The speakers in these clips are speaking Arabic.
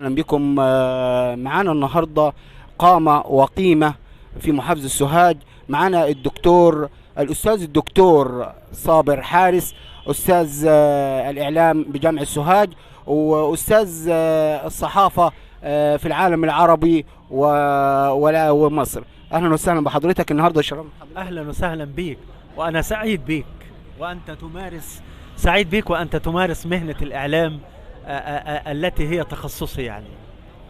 اهلا بكم معانا النهارده قامه وقيمه في محافظه سوهاج. معانا الاستاذ الدكتور صابر حارس، استاذ الاعلام بجامعه سوهاج، واستاذ الصحافه في العالم العربي ومصر. اهلا وسهلا بحضرتك النهارده، شرفنا بحضرتك. أهلا وسهلا بك، وأنا سعيد بك وأنت تمارس مهنة الإعلام التي هي تخصصي يعني.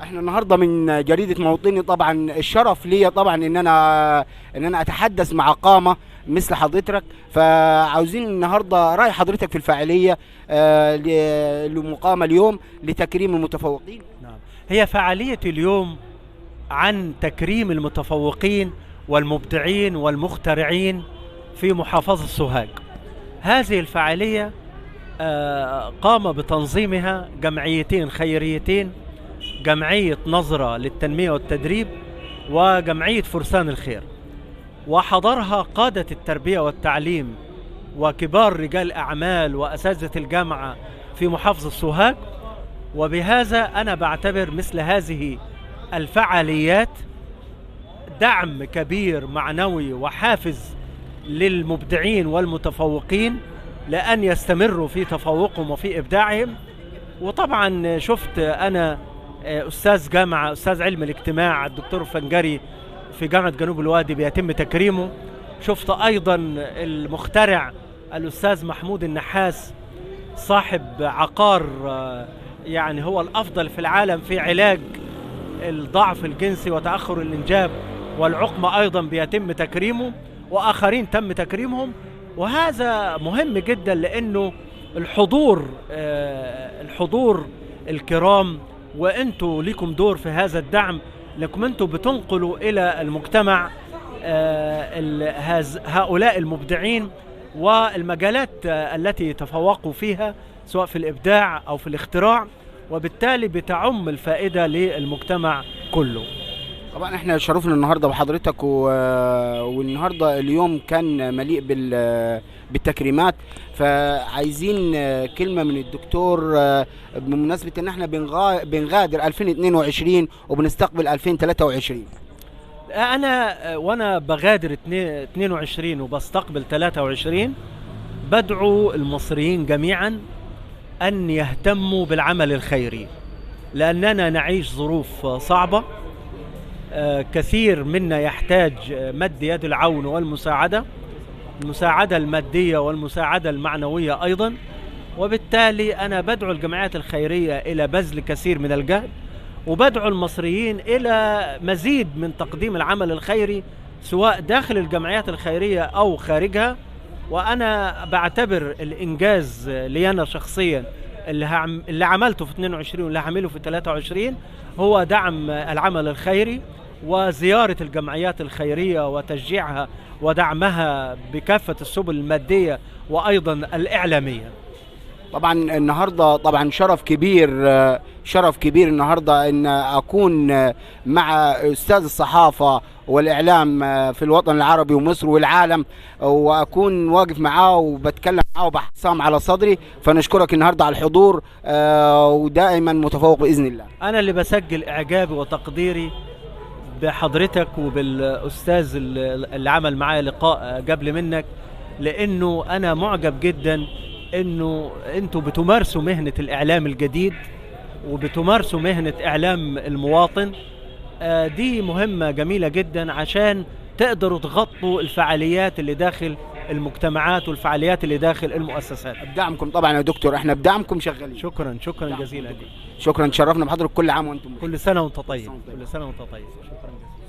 احنا النهارده من جريده موطني، طبعا الشرف ليا طبعا ان انا اتحدث مع قامه مثل حضرتك. فعاوزين النهارده راي حضرتك في الفاعليه لمقامه اليوم لتكريم المتفوقين. نعم، هي فعالية اليوم عن تكريم المتفوقين والمبدعين والمخترعين في محافظة سوهاج. هذه الفعالية قام بتنظيمها جمعيتين خيريتين، جمعية نظرة للتنمية والتدريب وجمعية فرسان الخير، وحضرها قادة التربية والتعليم وكبار رجال أعمال وأساتذة الجامعة في محافظة سوهاج. وبهذا أنا بعتبر مثل هذه الفعاليات دعم كبير معنوي وحافز للمبدعين والمتفوقين لأن يستمروا في تفوقهم وفي إبداعهم. وطبعا شفت أنا أستاذ جامعة، أستاذ علم الاجتماع الدكتور فنجري في جامعة جنوب الوادي بيتم تكريمه. شفت أيضا المخترع الأستاذ محمود النحاس، صاحب عقار يعني هو الأفضل في العالم في علاج الضعف الجنسي وتأخر الإنجاب والعقمة، أيضا بيتم تكريمه، وآخرين تم تكريمهم. وهذا مهم جدا لأنه الحضور الكرام، وأنتوا لكم دور في هذا الدعم، لكم أنتوا بتنقلوا إلى المجتمع هؤلاء المبدعين والمجالات التي تفوقوا فيها سواء في الإبداع أو في الاختراع، وبالتالي بتعم الفائدة للمجتمع كله. طبعا احنا شرفنا النهارده بحضرتك والنهارده اليوم كان مليء بالتكريمات. فعايزين كلمه من الدكتور بمناسبه ان احنا بنغادر 2022 وبنستقبل 2023. وانا بغادر 22 وبستقبل 23 بدعو المصريين جميعا ان يهتموا بالعمل الخيري، لاننا نعيش ظروف صعبة. كثير منا يحتاج مد يد العون والمساعدة، المساعدة المادية والمساعدة المعنوية أيضا. وبالتالي أنا بدعو الجمعيات الخيرية إلى بذل كثير من الجهد، وبدعو المصريين إلى مزيد من تقديم العمل الخيري سواء داخل الجمعيات الخيرية أو خارجها. وأنا بعتبر الإنجاز لي أنا شخصيا اللي عملته في 22 واللي هعمله في 23 هو دعم العمل الخيري وزيارة الجمعيات الخيرية وتشجيعها ودعمها بكافة السبل المادية وأيضا الإعلامية. طبعا النهارده طبعا شرف كبير النهارده ان اكون مع استاذ الصحافه والاعلام في الوطن العربي ومصر والعالم، واكون واقف معاه وبتكلم معاه وبحصام على صدري. فنشكرك النهارده على الحضور، ودائما متفوق باذن الله. انا اللي بسجل اعجابي وتقديري بحضرتك وبالاستاذ اللي عمل معايا لقاء قبل منك، لانه انا معجب جدا انه انتوا بتمارسوا مهنة الاعلام الجديد وبتمارسوا مهنة اعلام المواطن. دي مهمة جميلة جدا عشان تقدروا تغطوا الفعاليات اللي داخل المجتمعات والفعاليات اللي داخل المؤسسات. بدعمكم طبعا يا دكتور، احنا بدعمكم شغالين. شكرا جزيلا لك. شكرا، تشرفنا بحضرتك. كل عام وانتم بخير. كل سنة وانت طيب. كل سنة وانت طيب. شكرا جزيلا.